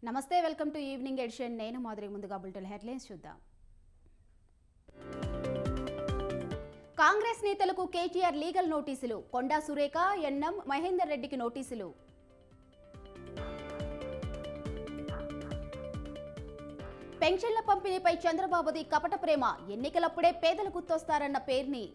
నమస్తే, welcome to evening edition. నేను మాధురి. ముందుగా బులెటిన్ హెడ్లైన్స్ చూద్దాం. కాంగ్రెస్ నేతలకు కేటీఆర్ లీగల్ నోటీసులు. కొండా సురేఖ, ఎన్ఎం మహేందర్ రెడ్డికి నోటీసులు. పెన్షన్ల పంపిణీపై చంద్రబాబుది కపట ప్రేమ. ఎన్నికలప్పుడే పేదలు గుర్తొస్తారన్న పేర్ని.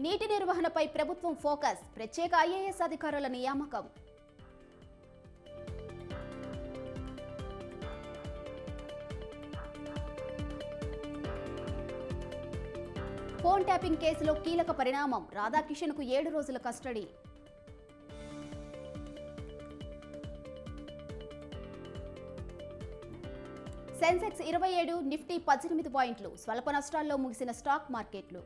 నీటి నిర్వహణపై ప్రభుత్వం ఫోకస్. ప్రత్యేక ఐఏఎస్ అధికారుల నియామకం. ఫోన్ ట్యాపింగ్ కేసులో కీలక పరిణామం. రాధాకిషన్కు 7 రోజుల కస్టడీ. సెన్సెక్స్ 27, నిఫ్టీ 18 పాయింట్లు. స్వల్ప నష్టాల్లో ముగిసిన స్టాక్ మార్కెట్లు.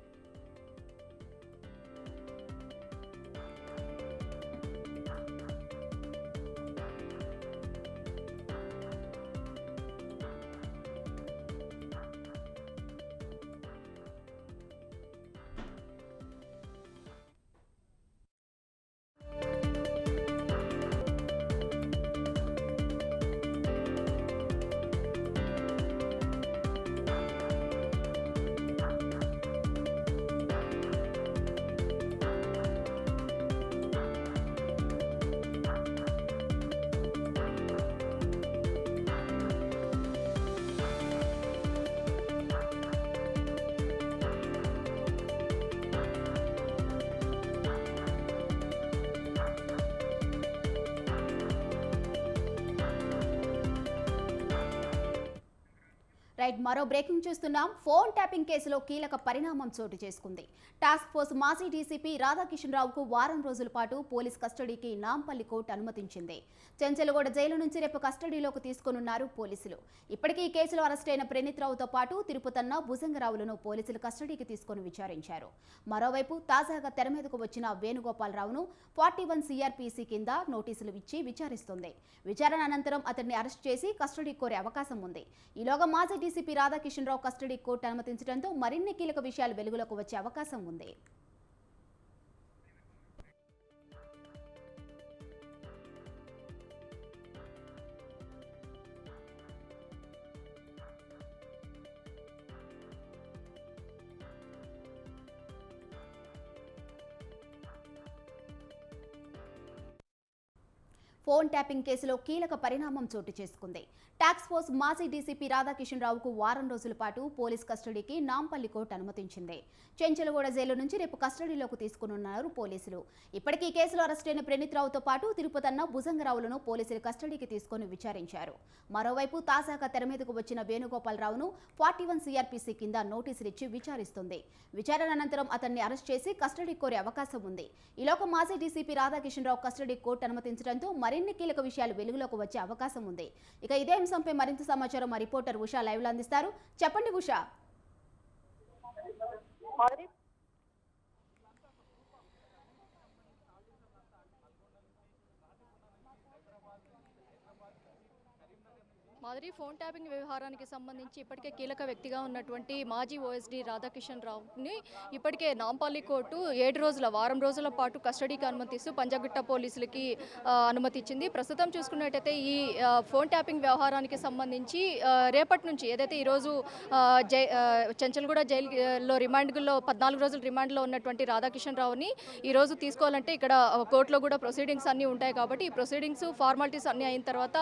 మరో బ్రేకింగ్ చూస్తున్నాం. ఫోన్ ట్యాపింగ్ కేసులో కీలక పరిణామం చోటు చేసుకుంది. టాస్క్ ఫోర్స్ మాజీ డీసీపీ రాధాకిషన్ రావుకు వారం రోజుల పాటు పోలీస్ కస్టడీకి నాంపల్లి కోర్టు అనుమతించింది. చెంచలగూడ జైలు నుంచి రేపు కస్టడీలోకి తీసుకునున్నారు పోలీసులు. ఇప్పటికీ ఈ కేసులో అరెస్ట్ అయిన ప్రణీత్ రావుతో పాటు తిరుపతన్న, భుజంగరావులను పోలీసులు కస్టడీకి తీసుకుని విచారించారు. మరోవైపు తాజాగా తెర మీదకు వచ్చిన వేణుగోపాల్ రావును 41 CRPC కింద నోటీసులు ఇచ్చి విచారిస్తుంది. విచారణ అనంతరం అతన్ని అరెస్ట్ చేసి కస్టడీ కోరే అవకాశం ఉంది. ఈలోగా మాజీ డీసీపీ రాధాకిషన్ రావు కస్టడీ కోర్టు అనుమతించడంతో మరిన్ని కీలక విషయాలు వెలుగులోకి వచ్చే అవకాశం ఉంది. ఫోన్ ట్యాపింగ్ కేసులో కీలక పరిణామం చోటు చేసుకుంది. టాస్క్ ఫోర్స్ మాజీ డీసీపీ రాధాకిషన్ రావుకు వారం రోజుల పాటు పోలీస్ కస్టడీకి నాంపల్లి కోర్టు అనుమతించింది. చెంచలగూడ జైలు నుంచి రేపు కస్టడీలోకి తీసుకునున్నారు పోలీసులు. ఇప్పటికీ ఈ కేసులో అరెస్ట్ అయిన ప్రణీత్ రావుతో పాటు తిరుపతన్న, భుజంగరావులను పోలీసులు కస్టడీకి తీసుకుని విచారించారు. మరోవైపు తాజాగా తెర మీదకు వచ్చిన వేణుగోపాల్ రావును 41 CRPC కింద నోటీసులు ఇచ్చి విచారిస్తుంది. విచారణ అనంతరం అతన్ని అరెస్ట్ చేసి కస్టడీ కోరే అవకాశం ఉంది. ఈలోగా మాజీ డీసీపీ రాధాకిషన్ రావు కస్టడీ కోర్టు అనుమతించడంతో మరిన్ని కీలక విషయాలు వెలుగులోకి వచ్చే అవకాశం ఉంది. ఇక ఇదే అంశంపై మరింత సమాచారం మా రిపోర్టర్ ఉషా లైవ్ లో అందిస్తారు. చెప్పండి ఉషా. మాదిరి ఫోన్ ట్యాపింగ్ వ్యవహారానికి సంబంధించి ఇప్పటికే కీలక వ్యక్తిగా ఉన్నటువంటి మాజీ ఓఎస్డీ రాధాకిషన్ రావుని ఇప్పటికే నాంపల్లి కోర్టు 7 వారం రోజుల పాటు కస్టడీకి అనుమతిస్తూ పంజాగుట్ట పోలీసులకి అనుమతి ఇచ్చింది. ప్రస్తుతం చూసుకున్నట్టయితే ఈ ఫోన్ ట్యాపింగ్ వ్యవహారానికి సంబంధించి రేపటి నుంచి ఏదైతే ఈరోజు చెంచల్గూడ జైలులో రిమాండ్లో 14 రోజులు రిమాండ్లో ఉన్నటువంటి రాధాకిషన్ రావుని ఈరోజు తీసుకోవాలంటే ఇక్కడ కోర్టులో కూడా ప్రొసీడింగ్స్ అన్నీ ఉంటాయి కాబట్టి ఈ ప్రొసీడింగ్స్ ఫార్మాలిటీస్ అన్నీ అయిన తర్వాత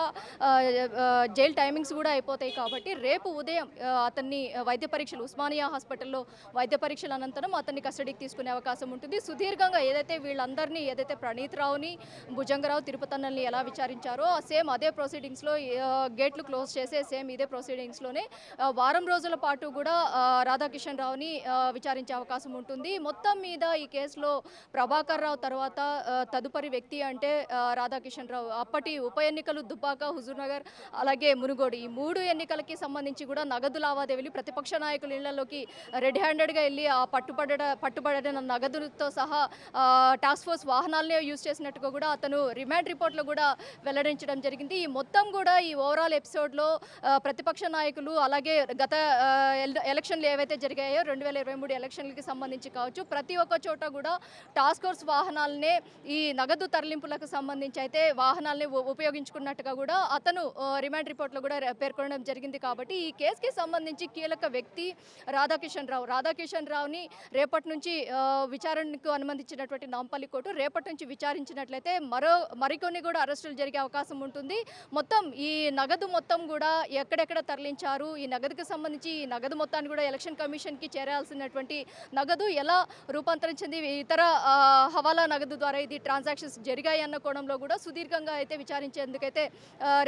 జైలు టైమింగ్స్ కూడా అయిపోతాయి కాబట్టి రేపు ఉదయం అతన్ని వైద్య పరీక్షలు ఉస్మానియా హాస్పిటల్లో వైద్య పరీక్షల అనంతరం అతన్ని కస్టడీకి తీసుకునే అవకాశం ఉంటుంది. సుదీర్ఘంగా ఏదైతే వీళ్ళందరినీ ఏదైతే ప్రణీత్ రావుని, భుజంగరావు, తిరుపతన్నల్ని ఎలా విచారించారో సేమ్ అదే ప్రొసీడింగ్స్లో గేట్లు క్లోజ్ చేసే సేమ్ ఇదే ప్రొసీడింగ్స్లోనే వారం రోజుల పాటు కూడా రాధాకిషన్ రావుని విచారించే అవకాశం ఉంటుంది. మొత్తం మీద ఈ కేసులో ప్రభాకర్ రావు తర్వాత తదుపరి వ్యక్తి అంటే రాధాకిషన్ రావు. అప్పటి ఉప ఎన్నికలు దుబ్బాక, హుజూర్నగర్ అలాగే మునుగోడు ఈ 3 ఎన్నికలకి సంబంధించి కూడా నగదు లావాదేవీలు ప్రతిపక్ష నాయకుల ఇళ్లలోకి రెడ్ హ్యాండెడ్గా వెళ్ళి ఆ పట్టుబడిన నగదుతో సహా టాస్క్ ఫోర్స్ వాహనాలనే యూజ్ చేసినట్టుగా కూడా అతను రిమాండ్ రిపోర్ట్లో కూడా వెల్లడించడం జరిగింది. ఈ మొత్తం కూడా ఈ ఓవరాల్ ఎపిసోడ్లో ప్రతిపక్ష నాయకులు అలాగే గత ఎలక్షన్లు ఏవైతే జరిగాయో 2023 ఎలక్షన్లకి సంబంధించి కావచ్చు, ప్రతి ఒక్క చోట కూడా టాస్క్ ఫోర్స్ వాహనాలనే ఈ నగదు తరలింపులకు సంబంధించి అయితే వాహనాలని ఉపయోగించుకున్నట్టుగా కూడా అతను రిమాండ్ రిపోర్ట్లో కూడా పేర్కొనడం జరిగింది. కాబట్టి ఈ కేసుకి సంబంధించి కీలక వ్యక్తి రాధాకిషన్ రావుని రేపటి నుంచి విచారణకు అనుమతించినటువంటి నాంపల్లి కోర్టు రేపటి నుంచి విచారించినట్లయితే మరికొన్ని కూడా అరెస్టులు జరిగే అవకాశం ఉంటుంది. మొత్తం ఈ నగదు మొత్తం కూడా ఎక్కడెక్కడ తరలించారు, ఈ నగదుకు సంబంధించి ఈ నగదు మొత్తాన్ని కూడా ఎలక్షన్ కమిషన్కి చేరాల్సినటువంటి నగదు ఎలా రూపాంతరించింది, ఇతర హవాలా నగదు ద్వారా ఇది ట్రాన్సాక్షన్స్ జరిగాయి అన్న కోణంలో కూడా సుదీర్ఘంగా అయితే విచారించేందుకైతే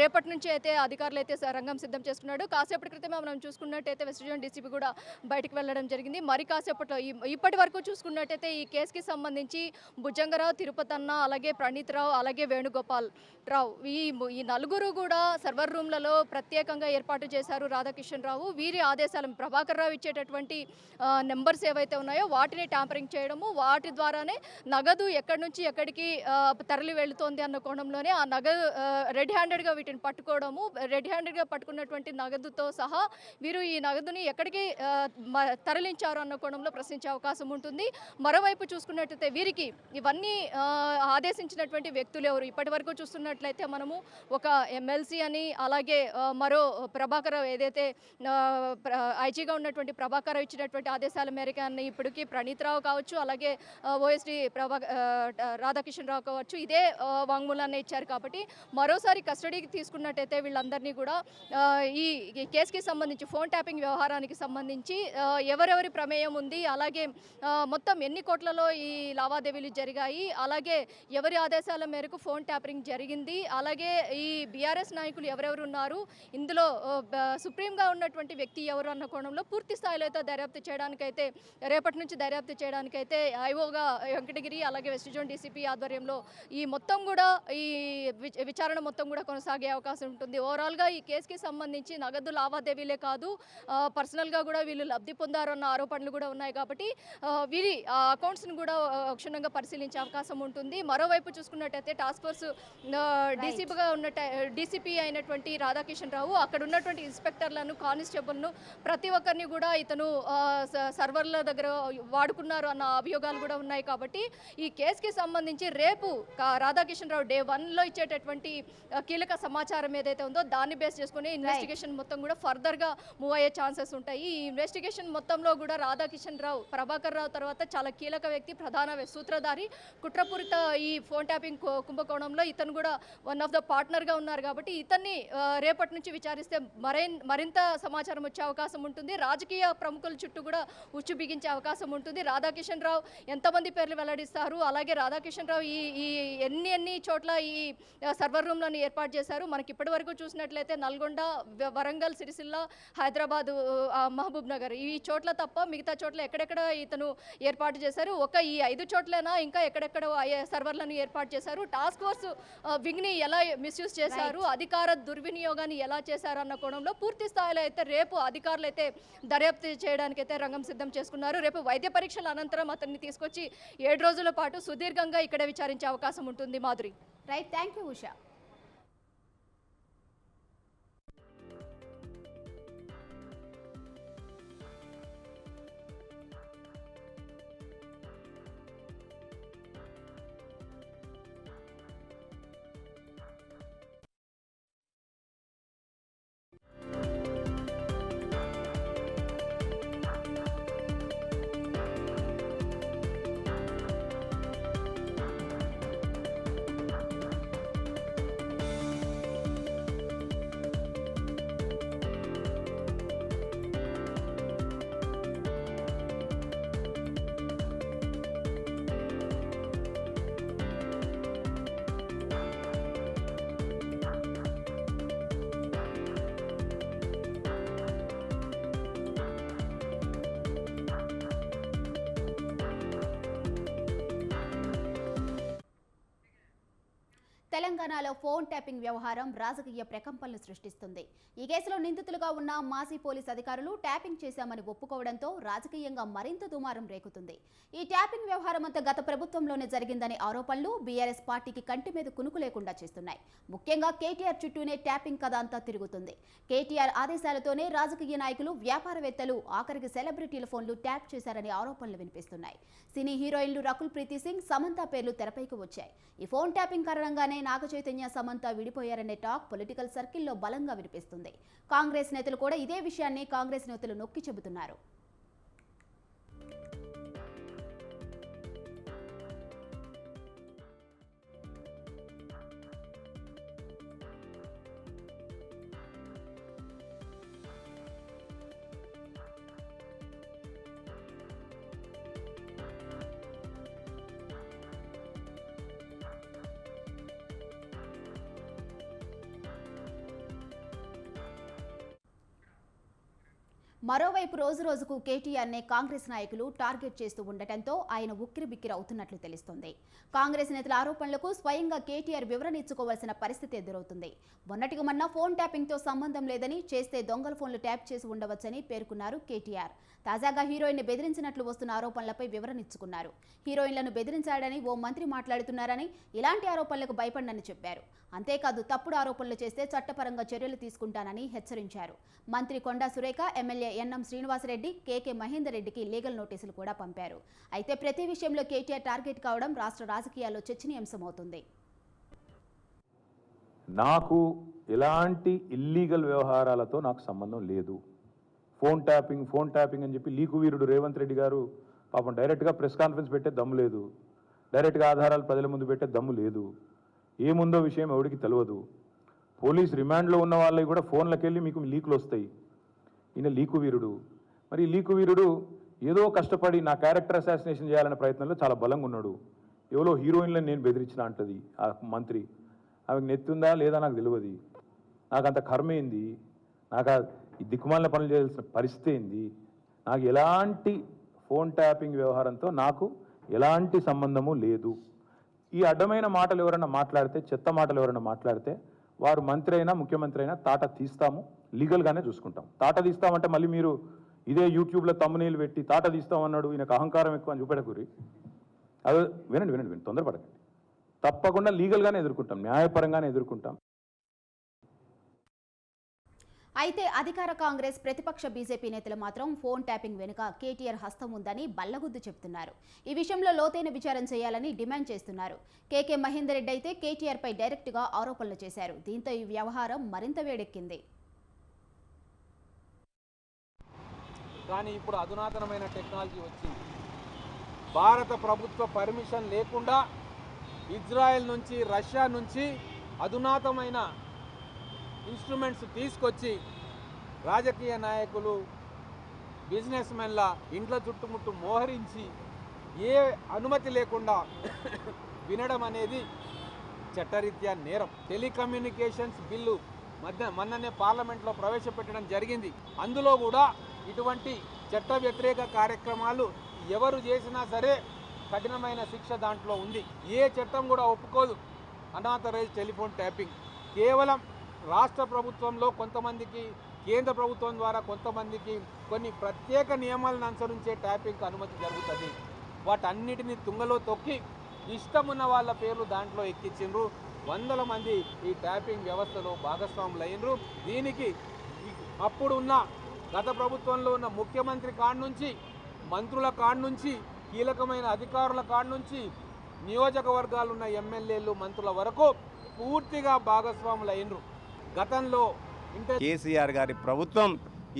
రేపటి నుంచి అయితే అధికారులు అయితే రంగం సిద్ధం చేసుకున్నాడు. కాసేపటి క్రితమే మనం చూసుకున్నట్టయితే వెస్ట్ జోన్ డీసీపీ కూడా బయటకు వెళ్ళడం జరిగింది. మరి కాసేపట్లో ఇప్పటి వరకు చూసుకున్నట్టయితే ఈ కేసుకి సంబంధించి భుజంగరావు, తిరుపతన్న, అలాగే ప్రణీత్ రావు, అలాగే వేణుగోపాల్ రావు ఈ నలుగురు కూడా సర్వర్ రూమ్లలో ప్రత్యేకంగా ఏర్పాటు చేశారు రాధాకిషన్ రావు. వీరి ఆదేశాలు ప్రభాకర్ రావు ఇచ్చేటటువంటి నెంబర్స్ ఏవైతే ఉన్నాయో వాటిని ట్యాంపరింగ్ చేయడము, వాటి ద్వారానే నగదు ఎక్కడి నుంచి ఎక్కడికి తరలి వెళుతోంది అన్న కోణంలోనే ఆ నగదు రెడ్ హ్యాండెడ్గా వీటిని పట్టుకోవడము, రెడ్ హ్యాండెడ్గా పట్టుకున్నటువంటి నగదుతో సహా వీరు ఈ నగదుని ఎక్కడికి తరలించారు అన్న కోణంలో ప్రశ్నించే అవకాశం ఉంటుంది. మరోవైపు చూసుకున్నట్లయితే వీరికి ఇవన్నీ ఆదేశించినటువంటి వ్యక్తులు ఎవరు? ఇప్పటి వరకు చూస్తున్నట్లయితే మనము ఒక ఎమ్మెల్సీ అని, అలాగే మరో ప్రభాకర్ ఏదైతే ఐజీగా ఉన్నటువంటి ప్రభాకర్ ఇచ్చినటువంటి ఆదేశాల మేరకు అన్న ఇప్పటికీ ప్రణీత్ రావు కావచ్చు, అలాగే ఓఎస్డీ రాధాకిషన్ రావు కావచ్చు, ఇదే వాంగ్మూలాన్ని ఇచ్చారు. కాబట్టి మరోసారి కస్టడీకి తీసుకున్నట్టయితే వీళ్ళందరినీ కూడా ఈ కేసుకి సంబంధించి ఫోన్ ట్యాపింగ్ వ్యవహారానికి సంబంధించి ఎవరెవరి ప్రమేయం ఉంది, అలాగే మొత్తం ఎన్ని కోట్లలో ఈ లావాదేవీలు జరిగాయి, అలాగే ఎవరి ఆదేశాల మేరకు ఫోన్ ట్యాపింగ్ జరిగింది, అలాగే ఈ బీఆర్ఎస్ నాయకులు ఎవరెవరు ఉన్నారు, ఇందులో సుప్రీంగా ఉన్నటువంటి వ్యక్తి ఎవరు అన్న కోణంలో పూర్తి స్థాయిలో అయితే దర్యాప్తు చేయడానికైతే రేపటి నుంచి దర్యాప్తు చేయడానికైతే ఐఓగా వెంకటగిరి అలాగే వెస్ట్ జోన్ డీసీపీ ఆధ్వర్యంలో ఈ మొత్తం కూడా ఈ విచారణ మొత్తం కూడా కొనసాగే అవకాశం ఉంటుంది. ఓవరాల్గా ఈ కేసుకి సంబంధించి నగదు లావాదేవీలే కాదు, పర్సనల్గా కూడా వీళ్ళు లబ్ధి పొందారు అన్న ఆరోపణలు కూడా ఉన్నాయి. కాబట్టి వీరి అకౌంట్స్ని కూడా క్షుణ్ణంగా పరిశీలించే అవకాశం ఉంటుంది. మరోవైపు చూసుకున్నట్టయితే టాస్క్ ఫోర్స్ డీసీపీ అయినటువంటి రాధాకిషన్ రావు అక్కడ ఉన్నటువంటి ఇన్స్పెక్టర్లను, కానిస్టేబుల్ను ప్రతి ఒక్కరిని కూడా ఇతను సర్వర్ల దగ్గర వాడుకున్నారు అన్న అభియోగాలు కూడా ఉన్నాయి. కాబట్టి ఈ కేసుకి సంబంధించి రేపు రాధాకిషన్ రావు డే 1లో ఇచ్చేటటువంటి కీలక సమాచారం ఏదైతే ఉందో దాన్ని బేస్ చేసుకుని ఇన్వెస్టిగేషన్ మొత్తం కూడా ఫర్దర్గా మూవ్ అయ్యే ఛాన్సెస్ ఉంటాయి. ఈ ఇన్వెస్టిగేషన్ మొత్తంలో కూడా రాధాకిషన్ రావు ప్రభాకర్ రావు తర్వాత చాలా కీలక వ్యక్తి, ప్రధాన సూత్రధారి, కుట్రపూరిత ఈ ఫోన్ ట్యాపింగ్ కుంభకోణంలో ఇతను కూడా వన్ ఆఫ్ ద పార్ట్నర్గా ఉన్నారు. కాబట్టి ఇతన్ని రేపటి నుంచి విచారిస్తే మరింత సమాచారం వచ్చే అవకాశం ఉంటుంది. రాజకీయ ప్రముఖుల చుట్టూ కూడా ఉచ్చు బిగించే అవకాశం ఉంటుంది. రాధాకిషన్ రావు ఎంతమంది పేర్లు వెల్లడిస్తారు, అలాగే రాధాకిషన్ రావు ఈ ఎన్ని చోట్ల ఈ సర్వర్ రూమ్లను ఏర్పాటు చేశారు. మనకి ఇప్పటి వరకు చూసినట్లయితే నల్గొండ, వరంగల్, సిరిసిల్ల, హైదరాబాద్, మహబూబ్ నగర్ ఈ చోట్ల తప్ప మిగతా చోట్ల ఎక్కడెక్కడ ఇతను ఏర్పాటు చేశారు, ఒక ఈ 5 చోట్లైనా ఇంకా ఎక్కడెక్కడ సర్వర్లను ఏర్పాటు చేశారు, టాస్క్ ఫోర్స్ వింగ్ని ఎలా మిస్యూజ్ చేశారు, అధికార దుర్వినియోగాన్ని ఎలా చేశారు అన్న కోణంలో పూర్తి స్థాయిలో అయితే రేపు అధికారులు అయితే దర్యాప్తు చేయడానికి అయితే రంగం సిద్ధం చేసుకున్నారు. రేపు వైద్య పరీక్షల అనంతరం అతన్ని తీసుకొచ్చి 7 రోజుల పాటు సుదీర్ఘంగా ఇక్కడ విచారించే అవకాశం ఉంటుంది. Madhuri. Right, thank you Usha. తెలంగాణలో ఫోన్ ట్యాపింగ్ వ్యవహారం రాజకీయ ప్రకంపనలు సృష్టిస్తుంది. ఈ కేసులో నిందితులుగా ఉన్న మాజీ పోలీస్ అధికారులు ట్యాపింగ్ చేశామని ఒప్పుకోవడంతో రాజకీయంగా మరింత దుమారం రేకుతుంది. ఈ ట్యాపింగ్ వ్యవహారం అంతా గత ప్రభుత్వంలోనే జరిగిందనే ఆరోపణలు బీఆర్ఎస్ పార్టీకి కంటి మీద కునుకు లేకుండా చేస్తున్నాయి. ముఖ్యంగా కేటీఆర్ చుట్టూనే ట్యాపింగ్ కథ అంతా తిరుగుతుంది. కేటీఆర్ ఆదేశాలతోనే రాజకీయ నాయకులు, వ్యాపారవేత్తలు, ఆఖరికి సెలబ్రిటీల ఫోన్లు ట్యాప్ చేశారనే ఆరోపణలు వినిపిస్తున్నాయి. సినీ హీరోయిన్లు రకుల్ ప్రీతి సింగ్, సమంత పేర్లు తెరపైకి వచ్చాయి. ఈ ఫోన్ ట్యాపింగ్ కారణంగానే నాగ చైతన్య, సమంత విడిపోయారనే టాక్ పొలిటికల్ సర్కిల్లో బలంగా వినిపిస్తుంది. కాంగ్రెస్ నేతలు కూడా ఇదే విషయాన్ని కాంగ్రెస్ నేతలు నొక్కి చెబుతున్నారు. మరోవైపు రోజు రోజుకు కేటీఆర్నే కాంగ్రెస్ నాయకులు టార్గెట్ చేస్తూ ఉండటంతో ఆయన ఉక్కిరిబిక్కిరి అవుతున్నట్లు తెలుస్తోంది. కాంగ్రెస్ నేతల ఆరోపణలకు స్వయంగా కేటీఆర్ వివరణ ఇచ్చుకోవాల్సిన పరిస్థితి ఎదురవుతుంది. మొన్నటికి మొన్న ఫోన్ ట్యాపింగ్తో సంబంధం లేదని, చేస్తే దొంగల ఫోన్లు ట్యాప్ చేసి ఉండవచ్చని పేర్కొన్నారు కేటీఆర్. తాజాగా హీరోయిన్ను బెదిరించినట్లు వస్తున్న ఆరోపణలపై వివరణ ఇచ్చుకున్నారు. హీరోయిన్లను బెదిరించాడని ఓ మంత్రి మాట్లాడుతున్నారని, ఇలాంటి ఆరోపణలకు భయపడనని చెప్పారు. అంతేకాదు, తప్పుడు ఆరోపణలు చేస్తే చట్టపరంగా చర్యలు తీసుకుంటానని హెచ్చరించారు. మంత్రి కొండా సురేఖ, ఎమ్మెల్యే ఎన్ఎం శ్రీనివాసరెడ్డి, కేకే మహేందర్ రెడ్డికి లీగల్ నోటీసులు కూడా పంపారు. అయితే ప్రతి విషయంలో కేటీఆర్ టార్గెట్ కావడం రాష్ట్ర రాజకీయాల్లో చర్చనీయాంశమవుతుంది. నాకు ఎలాంటి ఇల్లీగల్ వ్యవహారాలతో నాకు సంబంధం లేదు. ఫోన్ ట్యాపింగ్ అని చెప్పి లీకు వీరుడు రేవంత్ రెడ్డి గారు పాపం డైరెక్ట్గా ప్రెస్ కాన్ఫరెన్స్ పెట్టే దమ్ము లేదు, డైరెక్ట్గా ఆధారాలు ప్రజల ముందు పెట్టే దమ్ము లేదు. ఏముందో విషయం ఎవరికి తెలియదు. పోలీస్ రిమాండ్లో ఉన్న వాళ్ళకి కూడా ఫోన్లకు వెళ్ళి మీకు లీకులు వస్తాయి. ఈయన లీకు వీరుడు. మరి ఈ లీకు వీరుడు ఏదో కష్టపడి నా క్యారెక్టర్ అసాసినేషన్ చేయాలనే ప్రయత్నంలో చాలా బలంగా ఉన్నాడు. ఎవరో హీరోయిన్లను నేను బెదిరించిన అంటది ఆ మంత్రి. ఆమెకు నెత్తుందా లేదా నాకు తెలియదు. నాకు అంత కర్మ ఏంది, నాకు ఈ దిక్కుమాలిన పనులు చేయాల్సిన పరిస్థితి ఏంది, నాకు ఎలాంటి ఫోన్ ట్యాపింగ్ వ్యవహారంతో నాకు ఎలాంటి సంబంధము లేదు. ఈ అడ్డమైన మాటలు ఎవరైనా మాట్లాడితే, చెత్త మాటలు ఎవరైనా మాట్లాడితే వారు మంత్రి అయినా ముఖ్యమంత్రి అయినా తాట తీస్తాము, లీగల్గానే చూసుకుంటాం. తాట తీస్తామంటే మళ్ళీ మీరు ఇదే యూట్యూబ్లో తమ్మునీళ్ళు పెట్టి తాట తీస్తామన్నాడు, ఈయనకు అహంకారం ఎక్కువ అని చూపెట్టకూరి. అదే వినండి, తొందరపడకండి. తప్పకుండా లీగల్గానే ఎదుర్కొంటాం, న్యాయపరంగానే ఎదుర్కొంటాం. అయితే అధికార కాంగ్రెస్, ప్రతిపక్ష బీజేపీ నేతలు మాత్రం ఫోన్ ట్యాపింగ్ వెనుక కేటీఆర్ హస్తం ఉందని బల్లగుద్దు చెబుతున్నారు. ఈ విషయంలో లోతైన విచారణ చేయాలని డిమాండ్ చేస్తున్నారు. కేకే మహేందర్ రెడ్డి అయితే కేటీఆర్పై డైరెక్ట్గా ఆరోపణలు చేశారు. దీంతో ఈ వ్యవహారం మరింత వేడెక్కింది. కానీ ఇప్పుడు అధునాతనమైన టెక్నాలజీ వచ్చింది. భారత ప్రభుత్వ పర్మిషన్ లేకుండా ఇజ్రాయెల్ నుంచి, రష్యా నుంచి అధునాతనమైన ఇన్స్ట్రుమెంట్స్ తీసుకొచ్చి రాజకీయ నాయకులు, బిజినెస్ మెన్ల ఇండ్ల చుట్టుముట్టు మోహరించి ఏ అనుమతి లేకుండా వినడం అనేది చట్టరీత్యా నేరం. టెలికమ్యూనికేషన్స్ బిల్లు మొన్ననే పార్లమెంట్లో ప్రవేశపెట్టడం జరిగింది. అందులో కూడా ఇటువంటి చట్ట వ్యతిరేక కార్యక్రమాలు ఎవరు చేసినా సరే కఠినమైన శిక్ష దాంట్లో ఉంది. ఏ చట్టం కూడా ఒప్పుకోదు అన్ఆథరైజ్డ్ టెలిఫోన్ ట్యాపింగ్. కేవలం రాష్ట్ర ప్రభుత్వంలో కొంతమందికి, కేంద్ర ప్రభుత్వం ద్వారా కొంతమందికి కొన్ని ప్రత్యేక నియమాలను అనుసరించే ట్యాపింగ్కి అనుమతి జరుగుతుంది. వాటన్నిటిని తుంగలో తొక్కి ఇష్టమున్న వాళ్ళ పేర్లు దాంట్లో ఎక్కించిండ్రు. వందల మంది ఈ ట్యాపింగ్ వ్యవస్థలో భాగస్వాములు అయినరు. దీనికి అప్పుడు ఉన్న గత ప్రభుత్వంలో ఉన్న ముఖ్యమంత్రి కాడ నుంచి, మంత్రుల కాడ నుంచి, కీలకమైన అధికారుల కాడ నుంచి, నియోజకవర్గాలు ఉన్న ఎమ్మెల్యేలు, మంత్రుల వరకు పూర్తిగా భాగస్వాములు అయినరు. గతంలో కేసీఆర్ గారి ప్రభుత్వం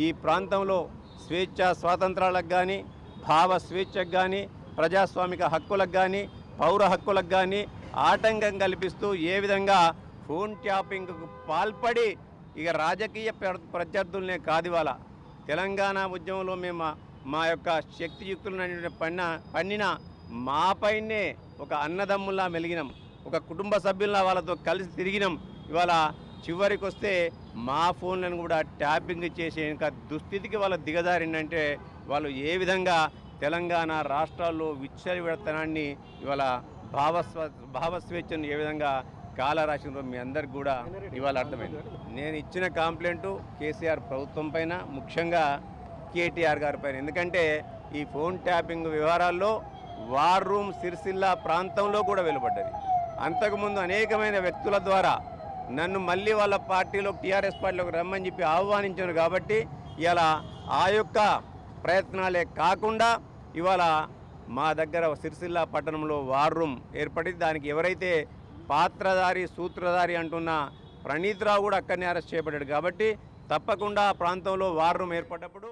ఈ ప్రాంతంలో స్వేచ్ఛ స్వాతంత్రాలకు కానీ, భావ స్వేచ్ఛకు కానీ, ప్రజాస్వామిక హక్కులకు కానీ, పౌర హక్కులకు కానీ ఆటంకం కల్పిస్తూ ఏ విధంగా ఫోన్ ట్యాపింగ్కు పాల్పడి ఇక రాజకీయ ప్రత్యర్థులనే కాదు, ఇవాళ తెలంగాణ ఉద్యమంలో మేము మా యొక్క శక్తియుక్తులను పన్నిన మాపైనే ఒక అన్నదమ్ముల్లా మెలిగినాం, ఒక కుటుంబ సభ్యుల్లా వాళ్ళతో కలిసి తిరిగినాం. ఇవాళ చివరికి వస్తే మా ఫోన్లను కూడా ట్యాపింగ్ చేసే ఇంకా దుస్థితికి వాళ్ళు దిగజారిందంటే వాళ్ళు ఏ విధంగా తెలంగాణ రాష్ట్రాల్లో విచ్చలవిడతనాన్ని, ఇవాళ భావస్వేచ్ఛను ఏ విధంగా కాల రాసినారో మీ అందరికి కూడా ఇవాళ అర్థమైంది. నేను ఇచ్చిన కంప్లైంట్ కేసీఆర్ ప్రభుత్వం పైన, ముఖ్యంగా కేటీఆర్ గారి పైన. ఎందుకంటే ఈ ఫోన్ ట్యాపింగ్ వ్యవహారాల్లో వార్ రూమ్ సిరిసిల్ల ప్రాంతంలో కూడా వెలువడ్డది. అంతకుముందు అనేకమైన వ్యక్తుల ద్వారా నన్ను మళ్ళీ వాళ్ళ పార్టీలో టీఆర్ఎస్ పార్టీలోకి రమ్మని చెప్పి ఆహ్వానించాను. కాబట్టి ఇవాళ ఆ యొక్క ప్రయత్నాలే కాకుండా ఇవాళ మా దగ్గర సిరిసిల్ల పట్టణంలో వార్ రూమ్ ఏర్పడి దానికి ఎవరైతే పాత్రధారి సూత్రధారి అంటున్న ప్రణీత్ రావు కూడా అక్కడనే అరెస్ట్ చేయబడ్డాడు. కాబట్టి తప్పకుండా ఆ ప్రాంతంలో వార్ రూమ్ ఏర్పడ్డప్పుడు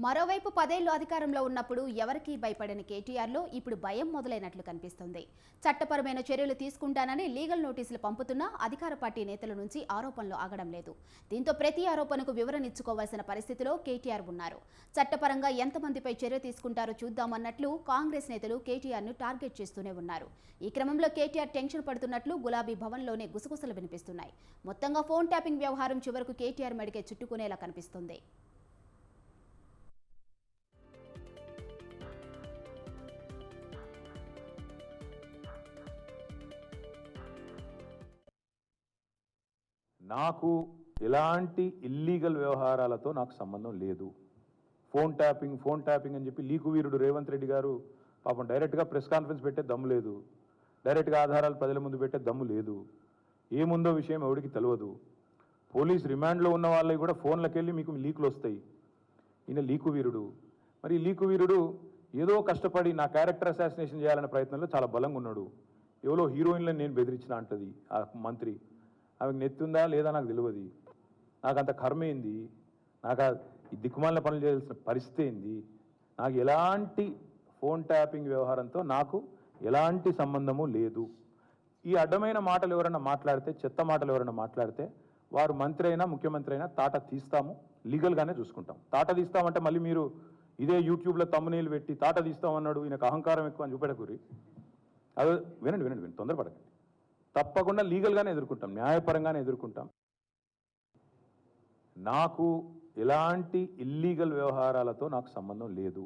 మరోవైపు 10 ఏళ్లు అధికారంలో ఉన్నప్పుడు ఎవరికీ భయపడని కేటీఆర్లో ఇప్పుడు భయం మొదలైనట్లు కనిపిస్తుంది. చట్టపరమైన చర్యలు తీసుకుంటానని లీగల్ నోటీసులు పంపుతున్నా అధికార పార్టీ నేతల నుంచి ఆరోపణలు ఆగడం లేదు. దీంతో ప్రతి ఆరోపణకు వివరణ ఇచ్చుకోవాల్సిన పరిస్థితిలో కేటీఆర్ ఉన్నారు. చట్టపరంగా ఎంతమందిపై చర్య తీసుకుంటారో చూద్దామన్నట్లు కాంగ్రెస్ నేతలు కేటీఆర్ను టార్గెట్ చేస్తూనే ఉన్నారు. ఈ క్రమంలో కేటీఆర్ టెన్షన్ పడుతున్నట్లు గులాబీ భవన్లోనే గుసగుసలు వినిపిస్తున్నాయి. మొత్తంగా ఫోన్ ట్యాపింగ్ వ్యవహారం చివరకు కేటీఆర్ మెడకే చుట్టుకునేలా కనిపిస్తుంది. నాకు ఎలాంటి ఇల్లీగల్ వ్యవహారాలతో నాకు సంబంధం లేదు. ఫోన్ ట్యాపింగ్ అని చెప్పి లీకు వీరుడు రేవంత్ రెడ్డి గారు పాపం డైరెక్ట్గా ప్రెస్ కాన్ఫరెన్స్ పెట్టే దమ్ము లేదు, డైరెక్ట్గా ఆధారాలు ప్రజల ముందు పెట్టే దమ్ము లేదు. ఏముందో విషయం ఎవరికి తెలియదు. పోలీస్ రిమాండ్లో ఉన్న వాళ్ళకి కూడా ఫోన్లకు వెళ్ళి మీకు లీకులు వస్తాయి. ఈయన లీకు వీరుడు. మరి ఈ లీకు వీరుడు ఏదో కష్టపడి నా క్యారెక్టర్ అసాసినేషన్ చేయాలనే ప్రయత్నంలో చాలా బలంగా ఉన్నాడు. ఎవరో హీరోయిన్లను నేను బెదిరించిన అంటది ఆ మంత్రి. ఆమెకు నెత్తుందా లేదా నాకు తెలియదు. నాకు అంత కర్మ ఏంది, నాకు ఈ దిక్కుమాలిన పనులు చేయాల్సిన పరిస్థితి ఏంది. నాకు ఎలాంటి ఫోన్ ట్యాపింగ్ వ్యవహారంతో నాకు ఎలాంటి సంబంధము లేదు. ఈ అడ్డమైన మాటలు ఎవరైనా మాట్లాడితే, చెత్త మాటలు ఎవరైనా మాట్లాడితే వారు మంత్రి అయినా ముఖ్యమంత్రి అయినా తాట తీస్తాము, లీగల్గానే చూసుకుంటాం. తాట తీస్తామంటే మళ్ళీ మీరు ఇదే యూట్యూబ్లో తమ్మునీళ్ళు పెట్టి తాట తీస్తామన్నాడు ఈయనకు అహంకారం ఎక్కువ అని చూపెట్టకూరి. అదే వినండి, తొందరపడకండి. తప్పకుండా లీగల్గానే ఎదుర్కొంటాం, న్యాయపరంగానే ఎదుర్కొంటాం. నాకు ఎలాంటి ఇల్లీగల్ వ్యవహారాలతో నాకు సంబంధం లేదు.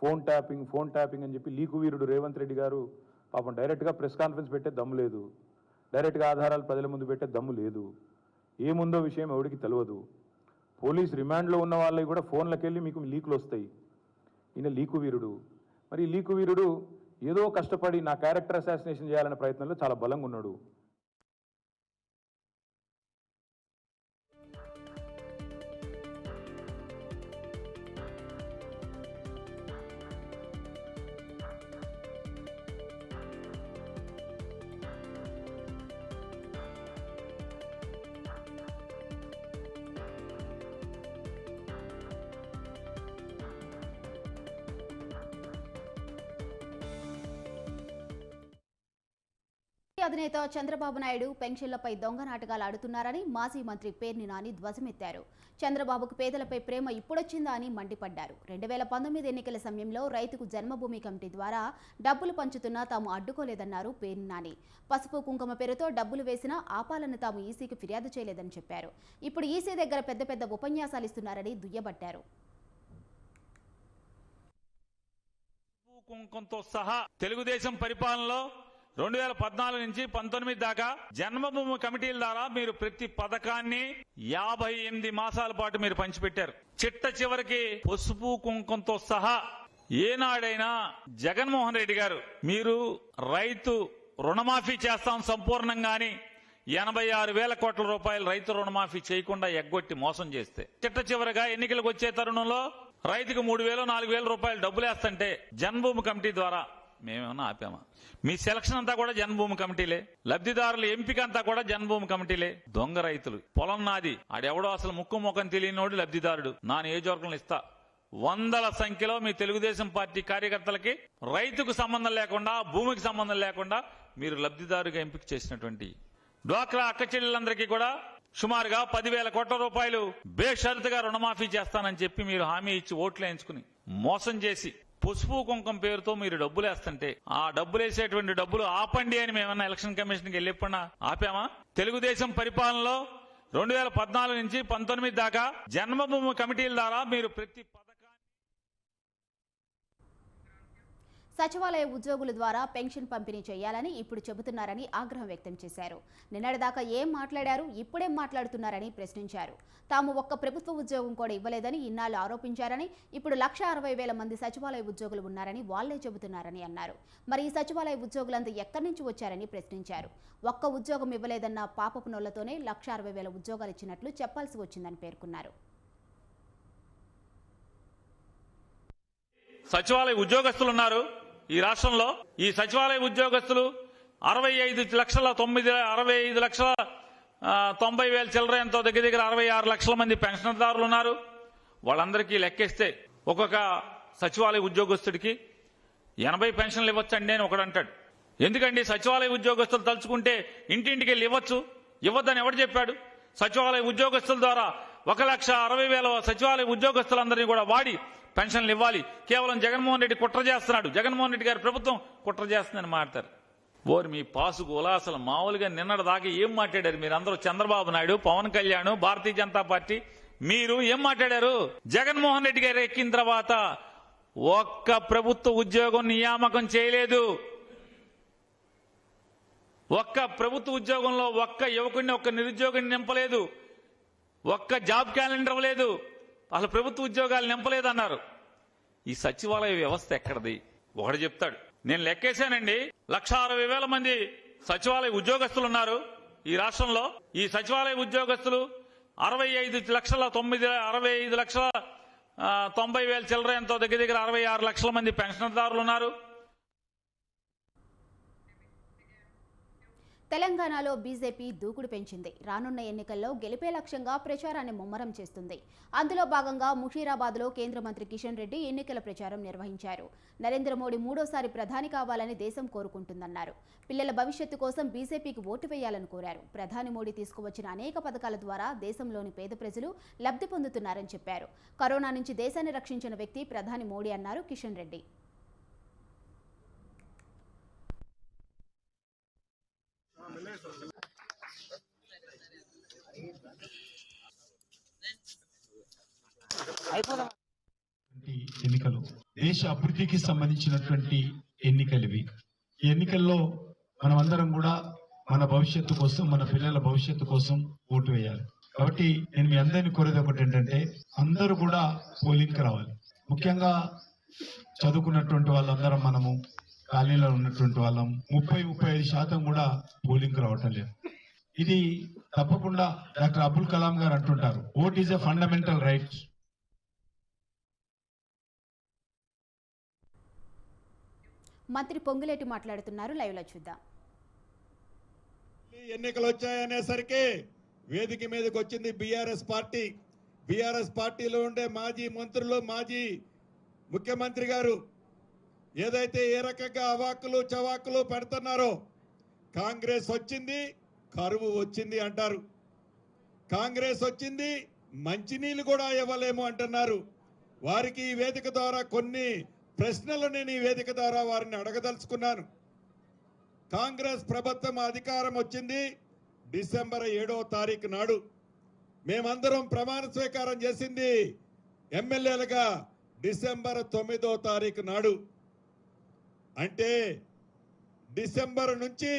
ఫోన్ ట్యాపింగ్ అని చెప్పి లీకు వీరుడు రేవంత్ రెడ్డి గారు పాపం డైరెక్ట్గా ప్రెస్ కాన్ఫరెన్స్ పెట్టే దమ్ము లేదు, డైరెక్ట్గా ఆధారాలు ప్రజల ముందు పెట్టే దమ్ము లేదు. ఏముందో విషయం ఎవరికి తెలియదు. పోలీస్ రిమాండ్లో ఉన్న వాళ్ళకి కూడా ఫోన్లకు వెళ్ళి మీకు లీకులు వస్తాయి. ఈయన లీకు వీరుడు. మరి ఈ లీకు వీరుడు ఏదో కష్టపడి నా క్యారెక్టర్ అసాసినేషన్ చేయాలనే ప్రయత్నంలో చాలా బలంగా ఉన్నాడు. అధినేత చంద్రబాబు నాయుడు పెన్షన్లపై దొంగ నాటకాలు ఆడుతున్నారని మాజీ మంత్రి పేర్ని నాని ధ్వజమెత్తారు. చంద్రబాబుకు పేదలపై ప్రేమ ఇప్పుడొచ్చిందా అని మండిపడ్డారు. 2019 ఎన్నికల సమయంలో రైతుకు జన్మభూమి కమిటీ ద్వారా డబ్బులు పంచుతున్నా తాము అడ్డుకోలేదన్నారు పేర్ని నాని. పసుపు కుంకుమ పేరుతో డబ్బులు వేసినా ఆపాలని తాము ఈసీకి ఫిర్యాదు చేయలేదని చెప్పారు. ఇప్పుడు ఈసీ దగ్గర పెద్ద పెద్ద ఉపన్యాసాలు ఇస్తున్నారని దుయ్యబట్టారు. కుంకుమతో సహా తెలుగుదేశం పరిపాలనలో 2014 నుంచి 19 దాకా జన్మభూమి కమిటీల ద్వారా మీరు ప్రతి పథకాన్ని 58 మాసాల పాటు మీరు పంచిపెట్టారు. చిట్ట చివరికి పసుపు కుంకుమతో సహా ఏనాడైనా జగన్మోహన్ రెడ్డి గారు మీరు రైతు రుణమాఫీ చేస్తాం సంపూర్ణంగాని 86,000 కోట్ల రూపాయలు రైతు రుణమాఫీ చేయకుండా ఎగ్గొట్టి మోసం చేస్తే చిట్ట చివరిగా ఎన్నికలకు వచ్చే తరుణంలో రైతుకు 3,000 4,000 రూపాయలు డబ్బులేస్తుంటే జన్మభూమి కమిటీ ద్వారా మేమేమన్నా ఆపామా? మీ సెలక్షన్ అంతా కూడా జన్మభూమి కమిటీలే, లబ్ధిదారుల ఎంపిక అంతా కూడా జన్మభూమి కమిటీలే. దొంగ రైతులు, పొలం నాది, ఆడెవడో అసలు ముక్కు ముఖం తెలియనోడు లబ్ధిదారుడు, నా నియోజకవర్గంలో ఇస్తా. వందల సంఖ్యలో మీ తెలుగుదేశం పార్టీ కార్యకర్తలకి రైతుకు సంబంధం లేకుండా, భూమికి సంబంధం లేకుండా మీరు లబ్ధిదారుగా ఎంపిక చేసినటువంటి డ్వాక్రా అక్క చెల్లెలందరికీ కూడా సుమారుగా 10,000 కోట్ల రూపాయలు బేషరతుగా రుణమాఫీ చేస్తానని చెప్పి మీరు హామీ ఇచ్చి ఓట్లు వేయించుకుని మోసం చేసి పసుపు కుంకుమ పేరుతో మీరు డబ్బులు వేస్తుంటే ఆ డబ్బులు వేసేటువంటి డబ్బులు ఆపండి అని మేమన్నా ఎలక్షన్ కమిషన్కి వెళ్ళిపోయినా ఆపామా? తెలుగుదేశం పరిపాలనలో 2014 నుంచి 19 దాకా జన్మభూమి కమిటీల ద్వారా మీరు ప్రతి సచివాలయ ఉద్యోగుల ద్వారా పెన్షన్ పంపిణీ చేయాలని ఇప్పుడు చెబుతున్నారని ఆగ్రహం వ్యక్తం చేశారు. నిన్నటిదాకా ఏం మాట్లాడారు, ఇప్పుడేం మాట్లాడుతున్నారని ప్రశ్నించారు. తాము ఒక్క ప్రభుత్వ ఉద్యోగం కూడా ఇవ్వలేదని ఇన్నాళ్లు ఆరోపించారని, ఇప్పుడు 1,60,000 మంది సచివాలయ ఉద్యోగులు ఉన్నారని వాళ్లే చెబుతున్నారని అన్నారు. మరి ఈ సచివాలయ ఉద్యోగులంతా ఎక్కడి నుంచి వచ్చారని ప్రశ్నించారు. ఒక్క ఉద్యోగం ఇవ్వలేదన్న పాపపు నోళ్లతోనే 1,60,000 ఉద్యోగాలు ఇచ్చినట్లు చెప్పాల్సి వచ్చిందని పేర్కొన్నారు. సచివాలయ ఉద్యోగస్తులు ఉన్నారు ఈ రాష్ట్రంలో. ఈ సచివాలయ ఉద్యోగస్తులు 65,90,000 చిల్లర ఎంతో దగ్గర 66 లక్షల మంది పెన్షన్దారులు ఉన్నారు. వాళ్ళందరికీ లెక్కేస్తే ఒక్కొక్క సచివాలయ ఉద్యోగస్తుడికి 80 పెన్షన్లు ఇవ్వచ్చండి అని ఒకడు అంటాడు. ఎందుకండి సచివాలయ ఉద్యోగస్తులు తలుచుకుంటే ఇంటింటికి వెళ్ళి ఇవ్వచ్చు, ఇవ్వద్దని ఎవడు చెప్పాడు? సచివాలయ ఉద్యోగస్తుల ద్వారా 1,60,000 సచివాలయ ఉద్యోగస్తులందరినీ కూడా వాడి పెన్షన్లు ఇవ్వాలి. కేవలం జగన్మోహన్ రెడ్డి కుట్ర చేస్తున్నాడు, జగన్మోహన్ రెడ్డి గారి ప్రభుత్వం కుట్ర చేస్తుందని మాట్లాడతారు. ఓరి మీ పాసుకు అసలు మామూలుగా నిన్నటి దాకా ఏం మాట్లాడారు మీరందరూ? చంద్రబాబు నాయుడు, పవన్ కళ్యాణ్, భారతీయ జనతా పార్టీ మీరు ఏం మాట్లాడారు? జగన్మోహన్ రెడ్డి గారు ఎక్కిన తర్వాత ఒక్క ప్రభుత్వ ఉద్యోగం నియామకం చేయలేదు. ఒక్క ప్రభుత్వ ఉద్యోగంలో ఒక్క యువకుడిని, ఒక్క నిరుద్యోగిని నింపలేదు. ఒక్క జాబ్ క్యాలెండర్ ఇవ్వలేదు. అసలు ప్రభుత్వ ఉద్యోగాలు నింపలేదన్నారు. ఈ సచివాలయ వ్యవస్థ ఎక్కడది? ఒకటి చెప్తాడు. నేను లెక్కేశానండి, 1,60,000 మంది సచివాలయ ఉద్యోగస్తులు ఉన్నారు ఈ రాష్ట్రంలో. ఈ సచివాలయ ఉద్యోగస్తులు 65,90,000 చిల్లర ఎంతో దగ్గర 66 లక్షల మంది పెన్షన్దారులు ఉన్నారు. తెలంగాణలో బీజేపీ దూకుడు పెంచింది. రానున్న ఎన్నికల్లో గెలిపే లక్ష్యంగా ప్రచారాన్ని ముమ్మరం చేస్తుంది. అందులో భాగంగా ముషీరాబాద్లో కేంద్ర మంత్రి కిషన్ రెడ్డి ఎన్నికల ప్రచారం నిర్వహించారు. నరేంద్ర మోడీ మూడోసారి ప్రధాని కావాలని దేశం కోరుకుంటుందన్నారు. పిల్లల భవిష్యత్తు కోసం బీజేపీకి ఓటు వేయాలని కోరారు. ప్రధాని మోడీ తీసుకువచ్చిన అనేక పథకాల ద్వారా దేశంలోని పేద ప్రజలు లబ్ధి పొందుతున్నారని చెప్పారు. కరోనా నుంచి దేశాన్ని రక్షించిన వ్యక్తి ప్రధాని మోడీ అన్నారు కిషన్ రెడ్డి. ఎన్నికలు దేశ అభివృద్ధికి సంబంధించినటువంటి ఎన్నికలు ఇవి. ఈ ఎన్నికల్లో మనమందరం కూడా మన భవిష్యత్తు కోసం, మన పిల్లల భవిష్యత్తు కోసం ఓటు వేయాలి. కాబట్టి నేను మీ అందరినీ కోరేది ఒకటి ఏంటంటే, అందరూ కూడా పోలింగ్కి రావాలి. ముఖ్యంగా చదువుకున్నటువంటి వాళ్ళందరం, మనము కాలనీలో ఉన్నటువంటి వాళ్ళం 30-35% కూడా పోలింగ్కి రావటం లేదు. ఇది తప్పకుండా డాక్టర్ అబ్దుల్ కలాం గారు అంటుంటారు, vote is a fundamental right. మంత్రి పొంగులేటి మాట్లాడుతున్నారు. లైవ్ లో చూద్దాం. ఎన్నికలు వచ్చాయనేసరికి వేదిక మీదకి వచ్చింది బీఆర్ఎస్ పార్టీ. బీఆర్ఎస్ పార్టీలో ఉండే మాజీ మంత్రులు, మాజీ ముఖ్యమంత్రి గారు ఏదైతే ఏ రకంగా అవాకులు చవాకులు పెడుతున్నారో, కాంగ్రెస్ వచ్చింది కరువు వచ్చింది అంటారు, కాంగ్రెస్ వచ్చింది మంచినీళ్ళు కూడా ఇవ్వలేము అంటున్నారు. వారికి ఈ వేదిక ద్వారా కొన్ని ప్రశ్నలు నేను ఈ వేదిక ద్వారా వారిని అడగదలుచుకున్నాను. కాంగ్రెస్ ప్రభుత్వం అధికారం వచ్చింది డిసెంబర్ 7వ తారీఖు నాడు. మేమందరం ప్రమాణ స్వీకారం చేసింది ఎమ్మెల్యేలుగా డిసెంబర్ 9వ తారీఖు నాడు. అంటే డిసెంబర్ నుంచి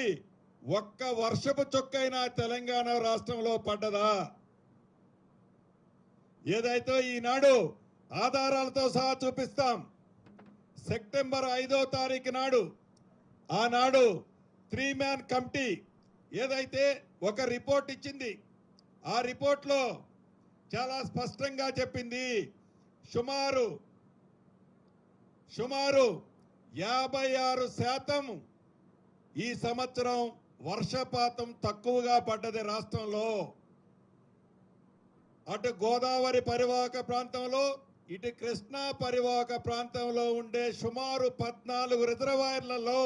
ఒక్క వర్షపు చుక్కైనా తెలంగాణ రాష్ట్రంలో పడ్డదా? ఏదైతే ఈనాడు ఆధారాలతో సహా చూపిస్తాం. సెప్టెంబర్ 5వ తారీఖు నాడు, ఆనాడు 3 మ్యాన్ కమిటీ ఏదైతే ఒక రిపోర్ట్ ఇచ్చింది, ఆ రిపోర్ట్లో చాలా స్పష్టంగా చెప్పింది, సుమారు 56% ఈ సంవత్సరం వర్షపాతం తక్కువగా పడ్డది రాష్ట్రంలో. అటు గోదావరి పరివాహక ప్రాంతంలో, ఇటు కృష్ణా పరివాహక ప్రాంతంలో ఉండే సుమారు 14 రిజర్వాయర్లలో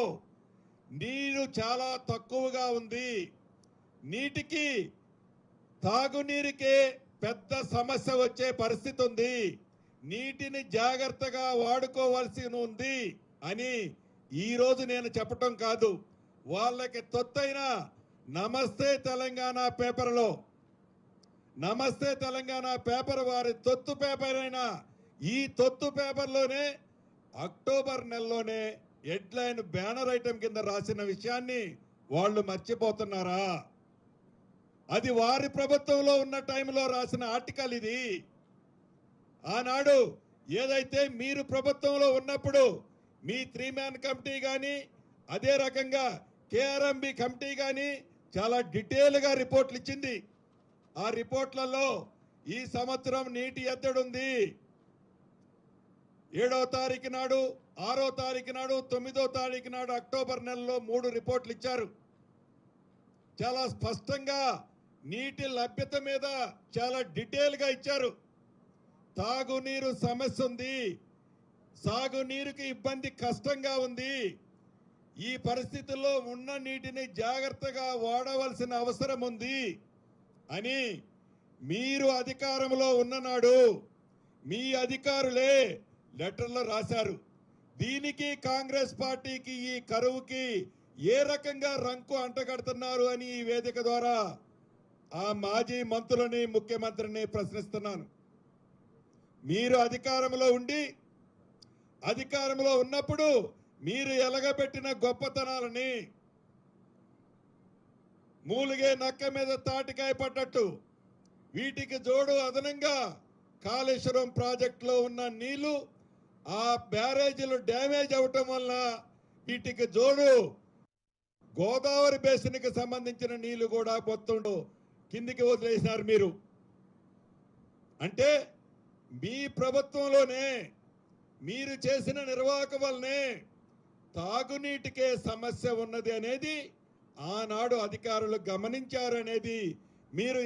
నీరు చాలా తక్కువగా ఉంది. నీటికి, తాగునీరుకే పెద్ద సమస్య వచ్చే పరిస్థితి ఉంది. నీటిని జాగ్రత్తగా వాడుకోవాల్సి ఉంది అని ఈరోజు నేను చెప్పటం కాదు, వాళ్ళకి తొత్తైన నమస్తే తెలంగాణ పేపర్లో, నమస్తే తెలంగాణ పేపర్ వారి తొత్తు పేపర్ అయినా, ఈ తొత్తు పేపర్లోనే అక్టోబర్ నెలలోనే హెడ్లైన్ బ్యానర్ ఐటమ్ కింద రాసిన విషయాన్ని వాళ్ళు మర్చిపోతున్నారా? అది వారి ప్రభుత్వంలో ఉన్న టైంలో రాసిన ఆర్టికల్ ఇది. ఆనాడు ఏదైతే మీరు ప్రభుత్వంలో ఉన్నప్పుడు మీ 3 మ్యాన్ కమిటీ కానీ అదే రకంగా కేఆర్ఎంబి కమిటీ కానీ చాలా డీటెయిల్గా రిపోర్ట్లు ఇచ్చింది. ఆ రిపోర్ట్లలో ఈ సంవత్సరం నీటి ఎద్దడి ఉంది, 7వ తారీఖు నాడు, 6వ తారీఖు నాడు, 9వ తారీఖు నాడు అక్టోబర్ నెలలో 3 రిపోర్ట్లు ఇచ్చారు. చాలా స్పష్టంగా నీటి లభ్యత మీద చాలా డీటెయిల్గా ఇచ్చారు. తాగునీరు సమస్య ఉంది, సాగునీరుకి ఇబ్బంది కష్టంగా ఉంది. ఈ పరిస్థితుల్లో ఉన్న నీటిని జాగ్రత్తగా వాడవలసిన అవసరం ఉంది అని మీరు అధికారంలో ఉన్ననాడు మీ అధికారులే లెటర్లో రాశారు. దీనికి కాంగ్రెస్ పార్టీకి ఈ కరువుకి ఏ రకంగా రంకు అంటగడుతున్నారు అని ఈ వేదిక ద్వారా ఆ మాజీ మంత్రులని, ముఖ్యమంత్రిని ప్రశ్నిస్తున్నాను. మీరు అధికారంలో ఉండి అధికారంలో ఉన్నప్పుడు మీరు ఎలగబెట్టిన గొప్పతనాలని మూలిగే నక్క మీద తాటికాయ పడ్డట్టు వీటికి జోడు అదనంగా కాళేశ్వరం ప్రాజెక్టులో ఉన్న నీళ్లు ఆ బ్యారేజీలు డ్యామేజ్ అవటం వల్ల వీటికి జోడు గోదావరి బేసిన్కి సంబంధించిన నీళ్లు కూడా మొత్తం కిందికి వదిలేసినారు మీరు. అంటే మీ ప్రభుత్వంలోనే మీరు చేసిన నిర్వాహక వల్లనే తాగునీటికే సమస్య ఉన్నది అనేది ఆనాడు అధికారులు గమనించారనేది మీరు